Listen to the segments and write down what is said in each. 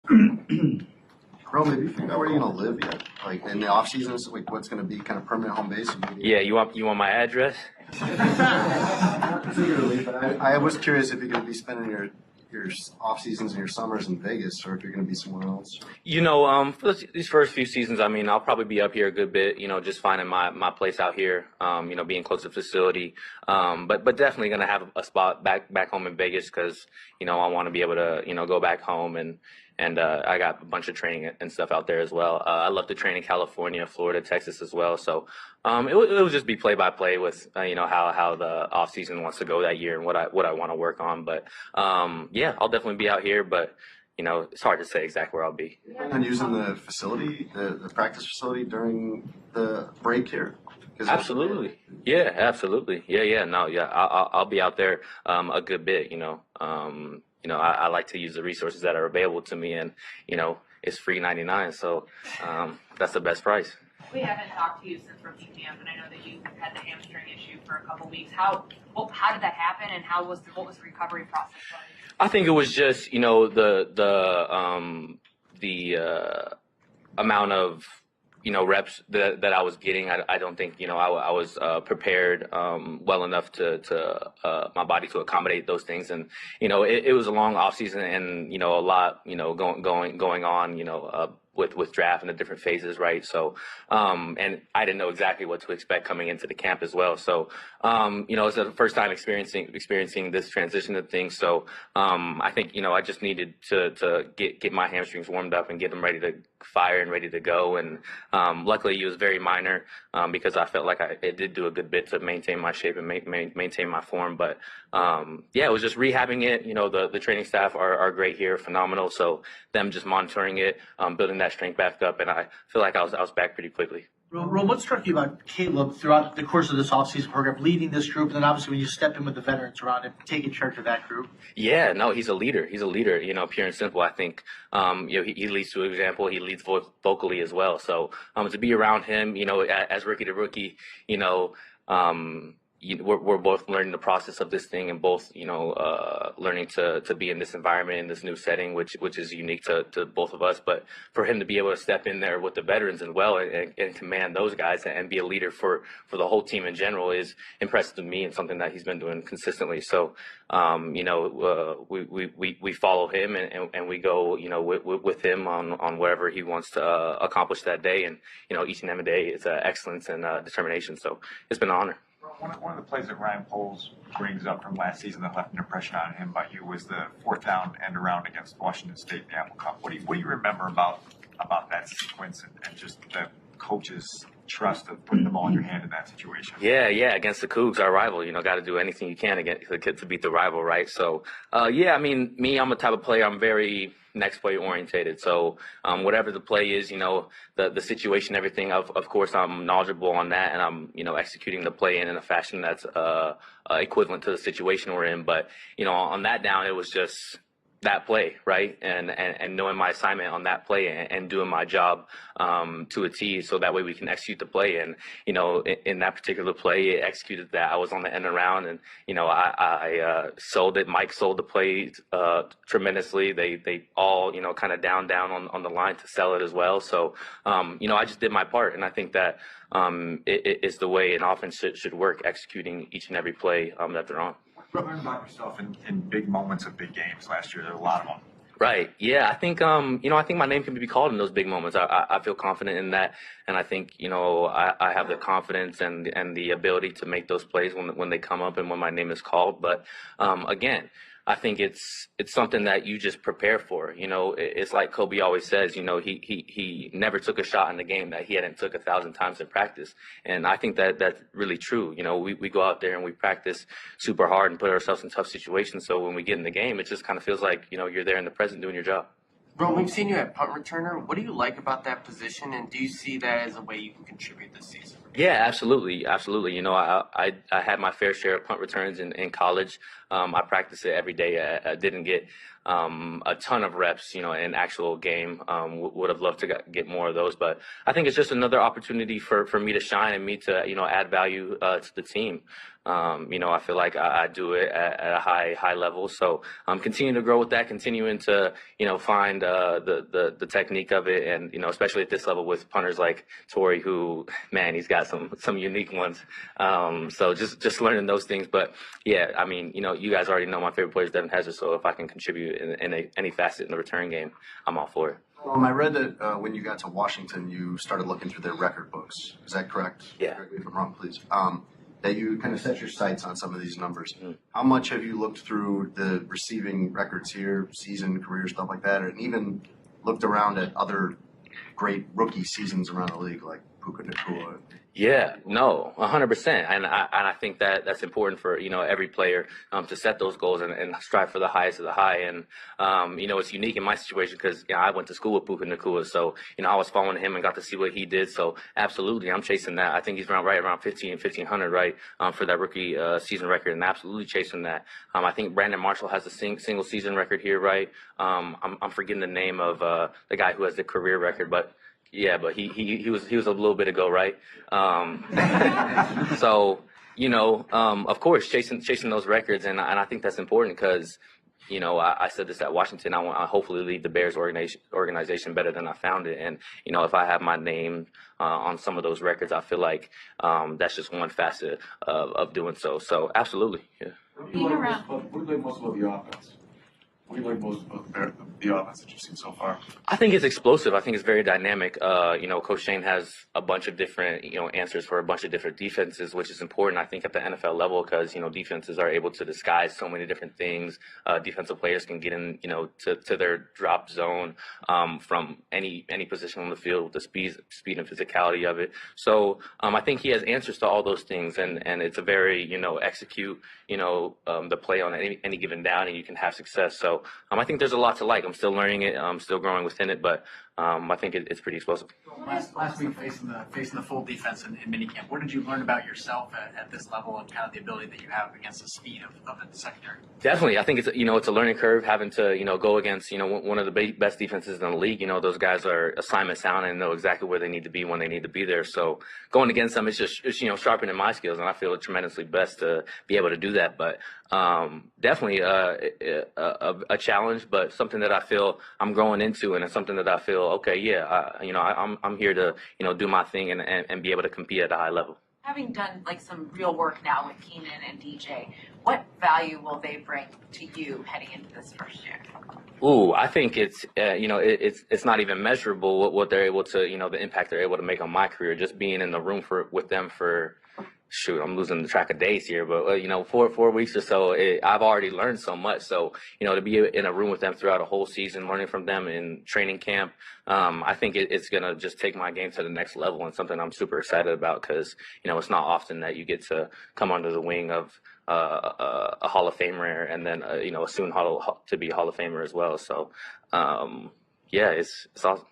Rome, have you figured out where you're gonna live yet? Like in the off seasons, like what's gonna be kind of permanent home base? Yeah, you want my address? Figuratively, but I was curious if you're gonna be spending your off seasons and your summers in Vegas, or if you're gonna be somewhere else. For these first few seasons, I mean, I'll probably be up here a good bit. Just finding my place out here. Being close to the facility. But definitely gonna have a spot back home in Vegas because I want to be able to go back home and I got a bunch of training and stuff out there as well. I love to train in California, Florida, Texas as well. So it would just be play by play with how the off season wants to go that year and what I want to work on. But yeah, I'll definitely be out here, but it's hard to say exactly where I'll be. And using the facility, the practice facility during the break here. Absolutely. Yeah, absolutely. Yeah. No, yeah. I'll be out there a good bit. I like to use the resources that are available to me, and it's free 99, so that's the best price. We haven't talked to you since rookie camp, and I know that you had the hamstring issue for a couple weeks. How did that happen, and what was the recovery process like? I think it was just the amount of reps that I was getting. I don't think I was prepared well enough to my body to accommodate those things, and it was a long off season and a lot going on with draft and the different phases, right? So and I didn't know exactly what to expect coming into the camp as well. So it's the first time experiencing this transition of things. So I think I just needed to get my hamstrings warmed up and get them ready to fire and ready to go. And luckily it was very minor because I felt like it did do a good bit to maintain my shape and maintain my form. But yeah, it was just rehabbing it. The training staff are great here, phenomenal. So them just monitoring it, building that strength back up, and I feel like I was back pretty quickly. Rome, what struck you about Caleb throughout the course of this offseason program, leading this group, and then obviously when you step in with the veterans around him, taking charge of that group? Yeah, no, he's a leader. He's a leader, pure and simple. I think, he leads to example. He leads vocally as well. So to be around him, as rookie to rookie, we're both learning the process of this thing and both, learning to be in this environment, in this new setting, which is unique to both of us. But for him to be able to step in there with the veterans as well and command those guys and be a leader for the whole team in general is impressive to me and something that he's been doing consistently. So, we follow him and we go, with him on whatever he wants to accomplish that day. And, each and every day is excellence and determination. So it's been an honor. One of the plays that Ryan Poles brings up from last season that left an impression on him by you was the fourth down end around against Washington State in the Apple Cup. What do you remember about that sequence and just the coach's trust of putting the ball in your hand in that situation? Yeah, against the Cougs, our rival. Got to do anything you can to beat the rival, right? So, yeah, I mean, I'm a type of player. I'm very next play orientated. So, whatever the play is, the situation, everything. Of course, I'm knowledgeable on that, and I'm executing the play in a fashion that's equivalent to the situation we're in. But on that down, it was just that play, right? And knowing my assignment on that play and doing my job to a T, so that way we can execute the play. And in that particular play, it executed that. I was on the end around, and I sold it. Mike sold the play tremendously. They all kind of down on the line to sell it as well. So I just did my part, and I think that it is the way an offense should work, executing each and every play that they're on. Learn about yourself in big moments of big games last year. There were a lot of them. Right. Yeah. I think, I think my name can be called in those big moments. I feel confident in that. And I think, I have the confidence and the ability to make those plays when they come up and when my name is called. But, again, I think it's something that you just prepare for. It's like Kobe always says, he never took a shot in the game that he hadn't took 1,000 times in practice. And I think that that's really true. We go out there and we practice super hard and put ourselves in tough situations. So when we get in the game, it just kind of feels like, you're there in the present doing your job. Bro, we've seen you at punt returner. What do you like about that position, and do you see that as a way you can contribute this season? Yeah, absolutely. I had my fair share of punt returns in college. I practiced it every day. I didn't get a ton of reps, in actual game. Would have loved to get more of those, but I think it's just another opportunity for me to shine and me to, add value to the team. I feel like I do it at a high level. So continuing to grow with that, continuing to, find the technique of it. And, especially at this level with punters like Torrey, who, man, he's got some unique ones. So just learning those things. But yeah, I mean, you guys already know my favorite player is Devin Hester. So if I can contribute in any facet in the return game, I'm all for it. I read that when you got to Washington, you started looking through their record books. Is that correct? Yeah. Correct me if I'm wrong, please. That you kind of set your sights on some of these numbers. Mm. How much have you looked through the receiving records here, season, career, stuff like that, and even looked around at other great rookie seasons around the league, like Puka Nacua? Yeah, no, 100%. And I think that's important for, every player to set those goals and strive for the highest of the high. And, it's unique in my situation because, I went to school with Puka Nacua. So, I was following him and got to see what he did. So absolutely, I'm chasing that. I think he's around 1,500, right, for that rookie season record, and absolutely chasing that. I think Brandon Marshall has a single season record here, right? I'm forgetting the name of the guy who has the career record, but yeah, but he was a little bit ago, right? So, of course, chasing those records, and I think that's important because, I said this at Washington. I want to hopefully leave the Bears organization better than I found it, and if I have my name on some of those records, I feel like that's just one facet of doing so. So, absolutely, yeah. What do you like most about the offense? What do you like most about the offense that you've seen so far? I think it's explosive. I think it's very dynamic. Coach Shane has a bunch of different, answers for a bunch of different defenses, which is important, I think, at the NFL level because, defenses are able to disguise so many different things. Defensive players can get in, to their drop zone from any position on the field with the speed and physicality of it. So I think he has answers to all those things, and it's a very, execute, the play on any given down, and you can have success. So I think there's a lot to like. I'm still learning it. I'm still growing within it, but I think it's pretty explosive. Last week, facing the full defense in minicamp, what did you learn about yourself at this level and kind of the ability that you have against the speed of the secondary? Definitely, I think it's a learning curve having to go against one of the best defenses in the league. Those guys are assignment sound and know exactly where they need to be when they need to be there. So going against them, it's sharpening my skills, and I feel tremendously blessed to be able to do that. But definitely a challenge, but something that I feel I'm growing into, and it's something that I feel okay. Yeah, I'm here to do my thing and be able to compete at a high level. Having done some real work now with Keenan and DJ, what value will they bring to you heading into this first year? Ooh, I think it's it's not even measurable what they're able to the impact they're able to make on my career. Just being in the room with them for. Shoot, I'm losing the track of days here, but 4 weeks or so, I've already learned so much. So to be in a room with them throughout a whole season, learning from them in training camp, I think it's gonna just take my game to the next level, and something I'm super excited about because it's not often that you get to come under the wing of a Hall of Famer and then a soon to be Hall of Famer as well. So yeah, it's awesome.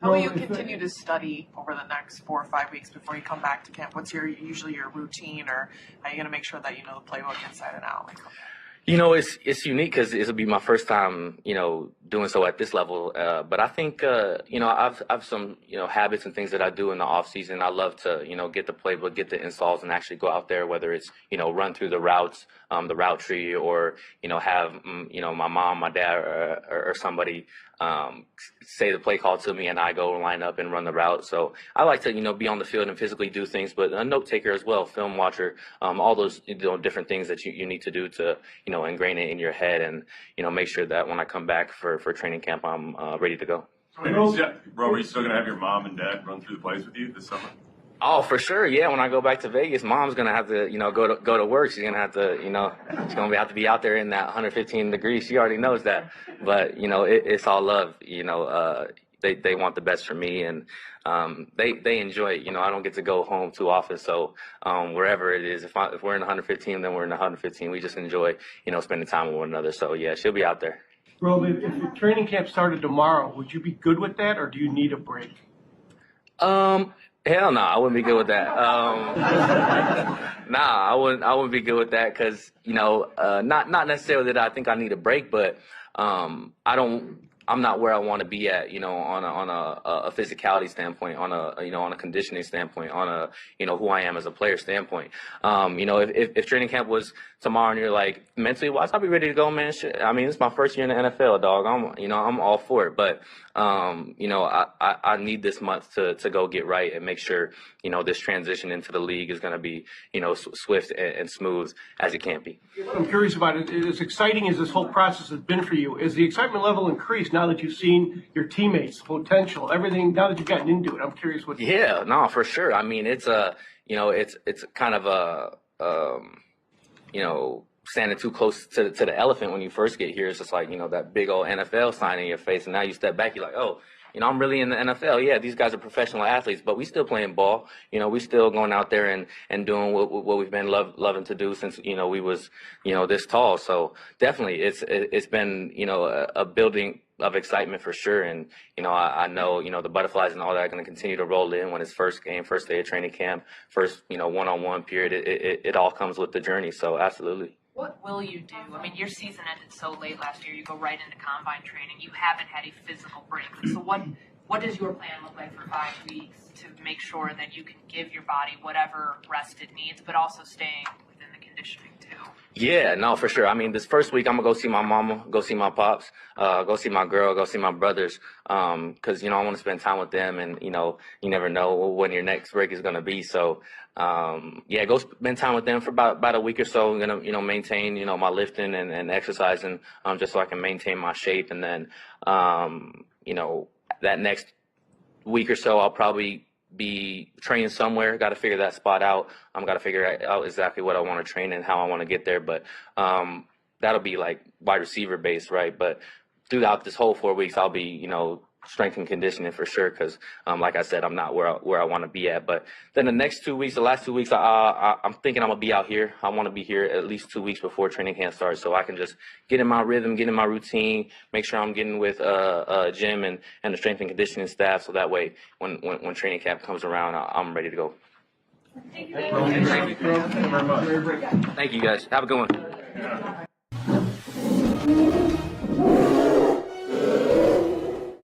How will you continue to study over the next 4 or 5 weeks before you come back to camp? What's usually your routine, or are you going to make sure that you know the playbook inside and out? It's unique because it'll be my first time, doing so at this level. But I think, I've some, habits and things that I do in the off season. I love to, get the playbook, get the installs, and actually go out there, whether it's, run through the routes, the route tree, or, have, my mom, my dad, or somebody, say the play call to me, and I go line up and run the route. So I like to, be on the field and physically do things, but a note taker as well, film watcher, all those different things that you need to do to, ingrain it in your head and, make sure that when I come back for training camp, I'm ready to go. Bro, are you still going to have your mom and dad run through the plays with you this summer? Oh, for sure. Yeah. When I go back to Vegas, mom's going to have to, go to work. She's going to have to, she's going to have to be out there in that 115 degrees. She already knows that. But, it's all love. They want the best for me, and they enjoy it. I don't get to go home too often. So wherever it is, if we're in 115, then we're in 115. We just enjoy, spending time with one another. So, yeah, she'll be out there. Rome, if your training camp started tomorrow, would you be good with that, or do you need a break? Hell no, I wouldn't be good with that. Nah, I wouldn't be good with that because, not necessarily that I think I need a break, but I don't I'm not where I want to be at, on a physicality standpoint, on a conditioning standpoint, on a, who I am as a player standpoint. If training camp was tomorrow and you're like mentally wise, I'll be ready to go, man. Shit. I mean, it's my first year in the NFL, dog. I'm all for it, but I need this month to go get right and make sure, this transition into the league is going to be, swift and smooth as it can be. What I'm curious about it, as exciting as this whole process has been for you, is the excitement level increased now that you've seen your teammates, potential, everything, now that you've gotten into it? I'm curious what. Yeah, no, for sure. I mean, it's it's kind of standing too close to the elephant when you first get here. It's just like, that big old NFL sign in your face, and now you step back, you're like, oh, I'm really in the NFL. Yeah, these guys are professional athletes, but we still playing ball. We still going out there and doing what we've been loving to do since, we was, this tall. So definitely it's been, a building of excitement for sure. And, I know, the butterflies and all that are going to continue to roll in when it's first game, first day of training camp, first, one-on-one period. It all comes with the journey. So absolutely. What will you do? I mean, your season ended so late last year. You go right into combine training. You haven't had a physical break. So what does your plan look like for 5 weeks to make sure that you can give your body whatever rest it needs, but also staying within the conditioning too? Yeah, no, for sure. I mean, this first week I'm gonna go see my mama, go see my pops, go see my girl, go see my brothers, because I want to spend time with them, and you never know when your next break is gonna be. So yeah, go spend time with them for about a week or so. I'm gonna maintain my lifting and exercising, just so I can maintain my shape, and then that next week or so I'll probably be training somewhere. Got to figure that spot out. Got to figure out exactly what I want to train and how I want to get there. But that'll be like wide receiver based, right? But throughout this whole 4 weeks, I'll be, strength and conditioning for sure. Because like I said, I'm not where I want to be at. But then the next 2 weeks, the last 2 weeks, I'm thinking I'm gonna be out here. I want to be here at least 2 weeks before training camp starts, so I can just get in my rhythm, get in my routine, make sure I'm getting with Jim and the strength and conditioning staff, so that way when training camp comes around, I'm ready to go. Thank you very much. Thank you guys. Have a good one.